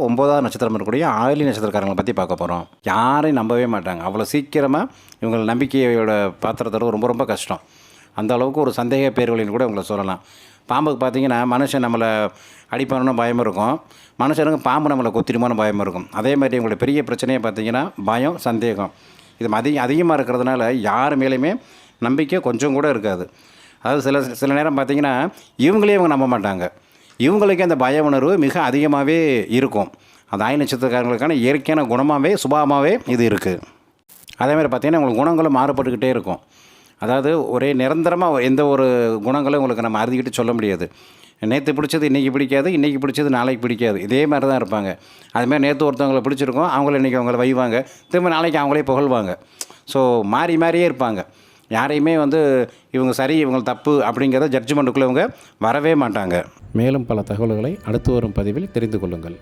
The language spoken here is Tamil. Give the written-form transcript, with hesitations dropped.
9வது நட்சத்திரம் இருக்கக்கூடிய ஆயிலி நட்சத்திரக்காரங்களை பற்றி பார்க்க போகிறோம். யாரையும் நம்பவே மாட்டாங்க. அவ்வளோ சீக்கிரமாக இவங்க நம்பிக்கையோட பாத்திரத்தோட ரொம்ப ரொம்ப கஷ்டம். அந்த அளவுக்கு ஒரு சந்தேக பேர்வழின்னு கூட உங்களை சொல்லலாம். பாம்புக்கு பார்த்தீங்கன்னா மனுஷன் நம்மளை அடிப்பானு பயம் இருக்கும், மனுஷனுக்கு பாம்பு நம்மளை கொத்திடுமான பயம் இருக்கும். அதே மாதிரி இவங்களோட பெரிய பிரச்சனையை பார்த்தீங்கன்னா பயம், சந்தேகம். இது அதிகமாக இருக்கிறதுனால யார் மேலேயுமே நம்பிக்கை கொஞ்சம் கூட இருக்காது. அதாவது சில நேரம் பார்த்திங்கன்னா இவங்களே இவங்க நம்ப மாட்டாங்க. இவங்களுக்கு அந்த பய உணர்வு மிக அதிகமாகவே இருக்கும். அந்த ஆயில நட்சத்திரக்காரங்களுக்கான இயற்கையான குணமாகவே சுபாவமாகவே இது இருக்குது. அதேமாதிரி பார்த்திங்கன்னா உங்களுக்கு குணங்களும் மாறுபட்டுக்கிட்டே இருக்கும். அதாவது ஒரே நிரந்தரமாக எந்த ஒரு குணங்களும் உங்களுக்கு நம்ம அறுதிக்கிட்டு சொல்ல முடியாது. நேற்று பிடிச்சது இன்றைக்கி பிடிக்காது, இன்றைக்கி பிடிச்சது நாளைக்கு பிடிக்காது. இதே மாதிரி தான் இருப்பாங்க. அதுமாதிரி நேற்று ஒருத்தவங்களை பிடிச்சிருக்கோம், அவங்கள இன்றைக்கி அவங்கள வைவாங்க, திரும்ப நாளைக்கு அவங்களே புகழ்வாங்க. ஸோ மாறி மாறியே இருப்பாங்க. யாரையுமே இவங்க சரி இவங்க தப்பு அப்படிங்கிறத ஜட்ஜ்மெண்ட்டுக்குள்ளே இவங்க வரவே மாட்டாங்க. மேலும் பல தகவல்களை அடுத்து வரும் பதிவில் தெரிந்து கொள்ளுங்கள்.